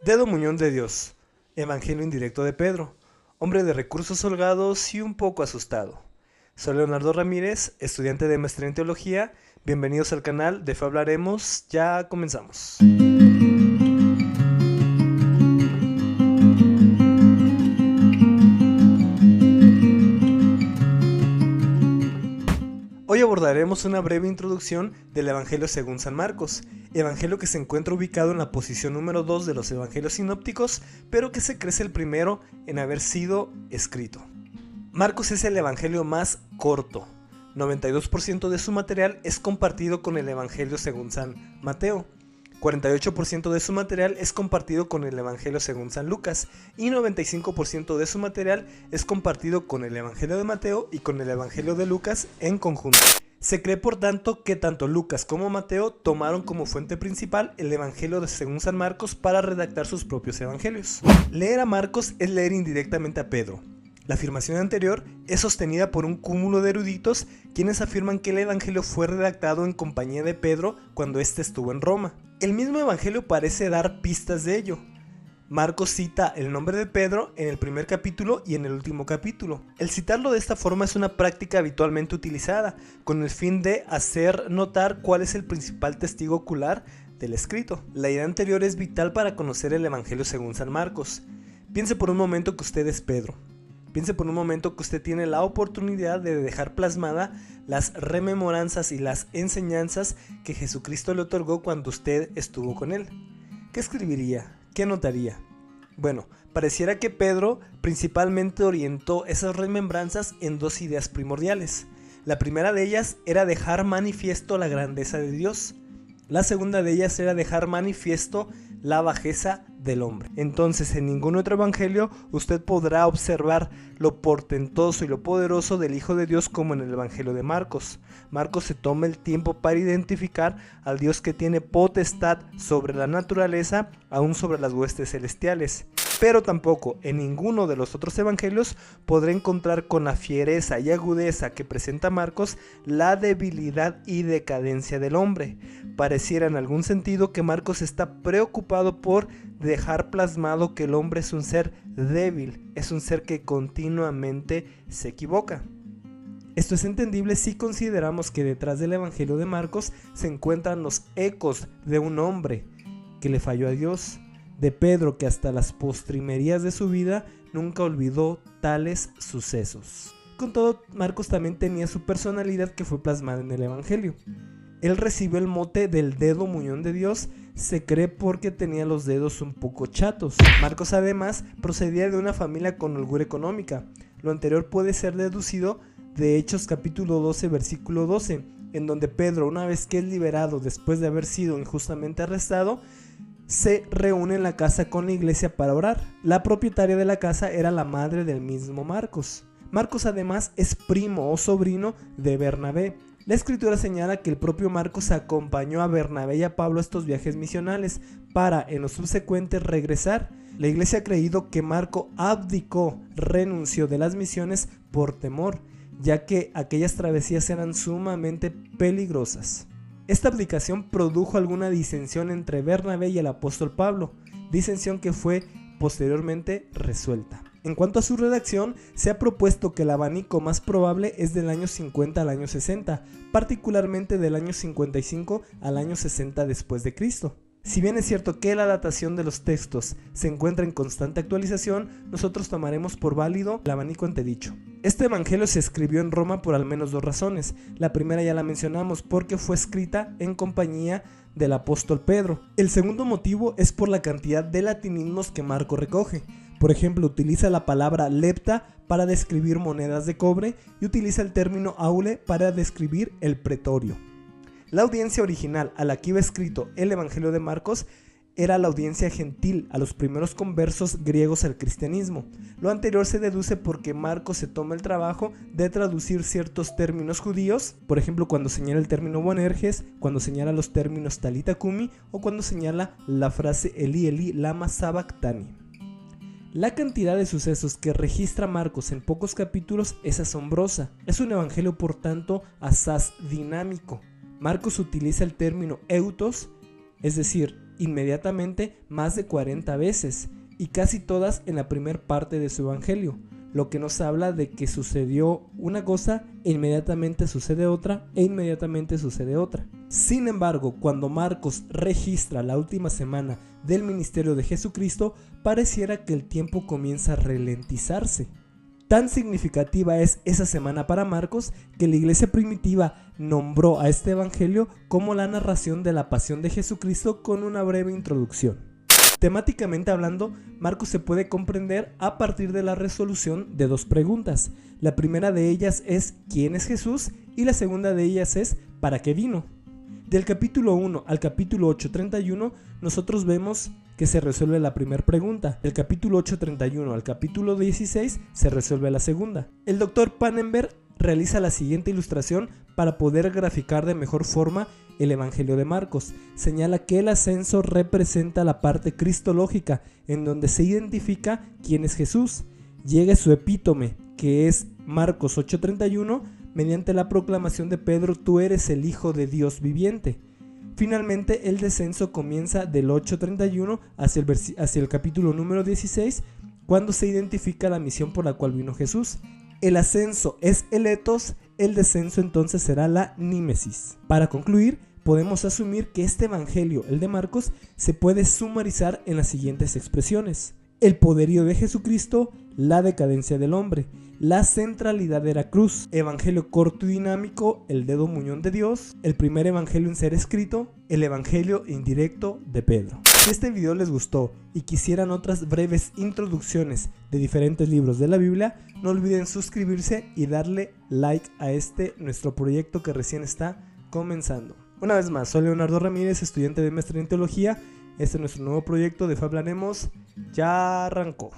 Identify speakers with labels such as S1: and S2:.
S1: Dedo Muñón de Dios, Evangelio indirecto de Pedro, hombre de recursos holgados y un poco asustado. Soy Leonardo Ramírez, estudiante de maestría en teología. Bienvenidos al canal de Fe Hablaremos, ya comenzamos. Hoy abordaremos una breve introducción del Evangelio según San Marcos, evangelio que se encuentra ubicado en la posición número 2 de los evangelios sinópticos, pero que se cree el primero en haber sido escrito. Marcos es el evangelio más corto. 92% de su material es compartido con el Evangelio según San Mateo. 48% de su material es compartido con el Evangelio según San Lucas y 95% de su material es compartido con el Evangelio de Mateo y con el Evangelio de Lucas en conjunto. Se cree por tanto que tanto Lucas como Mateo tomaron como fuente principal el Evangelio según San Marcos para redactar sus propios evangelios. Leer a Marcos es leer indirectamente a Pedro. La afirmación anterior es sostenida por un cúmulo de eruditos quienes afirman que el evangelio fue redactado en compañía de Pedro cuando éste estuvo en Roma. El mismo evangelio parece dar pistas de ello. Marcos cita el nombre de Pedro en el primer capítulo y en el último capítulo. El citarlo de esta forma es una práctica habitualmente utilizada, con el fin de hacer notar cuál es el principal testigo ocular del escrito. La idea anterior es vital para conocer el evangelio según San Marcos. Piense por un momento que usted es Pedro. Piense por un momento que usted tiene la oportunidad de dejar plasmada las rememoranzas y las enseñanzas que Jesucristo le otorgó cuando usted estuvo con él. ¿Qué escribiría? ¿Qué anotaría? Bueno, pareciera que Pedro principalmente orientó esas remembranzas en dos ideas primordiales. La primera de ellas era dejar manifiesto la grandeza de Dios. La segunda de ellas era dejar manifiesto la bajeza del hombre. Entonces, en ningún otro evangelio usted podrá observar lo portentoso y lo poderoso del Hijo de Dios como en el evangelio de Marcos. Marcos se toma el tiempo para identificar al Dios que tiene potestad sobre la naturaleza, aún sobre las huestes celestiales. Pero tampoco en ninguno de los otros evangelios podrá encontrar con la fiereza y agudeza que presenta Marcos la debilidad y decadencia del hombre. Pareciera en algún sentido que Marcos está preocupado por dejar plasmado que el hombre es un ser débil, es un ser que continuamente se equivoca. Esto es entendible si consideramos que detrás del evangelio de Marcos se encuentran los ecos de un hombre que le falló a Dios, de Pedro que hasta las postrimerías de su vida nunca olvidó tales sucesos. Con todo, Marcos también tenía su personalidad que fue plasmada en el evangelio. Él recibió el mote del dedo muñón de Dios, se cree porque tenía los dedos un poco chatos. Marcos además procedía de una familia con holgura económica. Lo anterior puede ser deducido de Hechos capítulo 12 versículo 12, en donde Pedro, una vez que es liberado después de haber sido injustamente arrestado, se reúne en la casa con la iglesia para orar. La propietaria de la casa era la madre del mismo Marcos. Marcos además es primo o sobrino de Bernabé. La escritura señala que el propio Marcos acompañó a Bernabé y a Pablo a estos viajes misionales para, en lo subsecuente, regresar. La iglesia ha creído que Marco abdicó, renunció de las misiones por temor, ya que aquellas travesías eran sumamente peligrosas. Esta abdicación produjo alguna disensión entre Bernabé y el apóstol Pablo, disensión que fue posteriormente resuelta. En cuanto a su redacción, se ha propuesto que el abanico más probable es del año 50 al año 60, particularmente del año 55 al año 60 después de Cristo. Si bien es cierto que la datación de los textos se encuentra en constante actualización, nosotros tomaremos por válido el abanico antedicho. Este evangelio se escribió en Roma por al menos dos razones. La primera ya la mencionamos, porque fue escrita en compañía del apóstol Pedro. El segundo motivo es por la cantidad de latinismos que Marco recoge. Por ejemplo, utiliza la palabra lepta para describir monedas de cobre y utiliza el término aule para describir el pretorio. La audiencia original a la que iba escrito el Evangelio de Marcos era la audiencia gentil, a los primeros conversos griegos al cristianismo. Lo anterior se deduce porque Marcos se toma el trabajo de traducir ciertos términos judíos, por ejemplo cuando señala el término Boanerges, cuando señala los términos Talita Cumi o cuando señala la frase Eli Eli lama sabactani. La cantidad de sucesos que registra Marcos en pocos capítulos es asombrosa. Es un evangelio por tanto asaz dinámico. Marcos utiliza el término eutos, es decir, inmediatamente más de 40 veces, y casi todas en la primera parte de su evangelio, lo que nos habla de que sucedió una cosa e inmediatamente sucede otra e inmediatamente sucede otra. Sin embargo, cuando Marcos registra la última semana del ministerio de Jesucristo, pareciera que el tiempo comienza a ralentizarse. Tan significativa es esa semana para Marcos que la iglesia primitiva nombró a este evangelio como la narración de la pasión de Jesucristo con una breve introducción. Temáticamente hablando, Marcos se puede comprender a partir de la resolución de dos preguntas. La primera de ellas es ¿quién es Jesús? Y la segunda de ellas es ¿para qué vino? Del capítulo 1 al capítulo 8:31 nosotros vemos que se resuelve la primera pregunta. Del capítulo 8:31 al capítulo 16 se resuelve la segunda. El Dr. Pannenberg realiza la siguiente ilustración para poder graficar de mejor forma el Evangelio de Marcos. Señala que el ascenso representa la parte cristológica, en donde se identifica quién es Jesús. Llega su epítome, que es Marcos 8:31, mediante la proclamación de Pedro: tú eres el Hijo de Dios viviente. Finalmente, el descenso comienza del 8:31 hacia el capítulo número 16, cuando se identifica la misión por la cual vino Jesús. El ascenso es el etos, el descenso entonces será la nímesis. Para concluir, podemos asumir que este evangelio, el de Marcos, se puede sumarizar en las siguientes expresiones: el poderío de Jesucristo, la decadencia del hombre, la centralidad de la cruz, evangelio corto y dinámico, el dedo muñón de Dios, el primer evangelio en ser escrito, el evangelio indirecto de Pedro. Si este video les gustó y quisieran otras breves introducciones de diferentes libros de la Biblia, no olviden suscribirse y darle like a nuestro proyecto que recién está comenzando. Una vez más, soy Leonardo Ramírez, estudiante de maestría en teología. Este es nuestro nuevo proyecto de Fablaremos. Ya arrancó.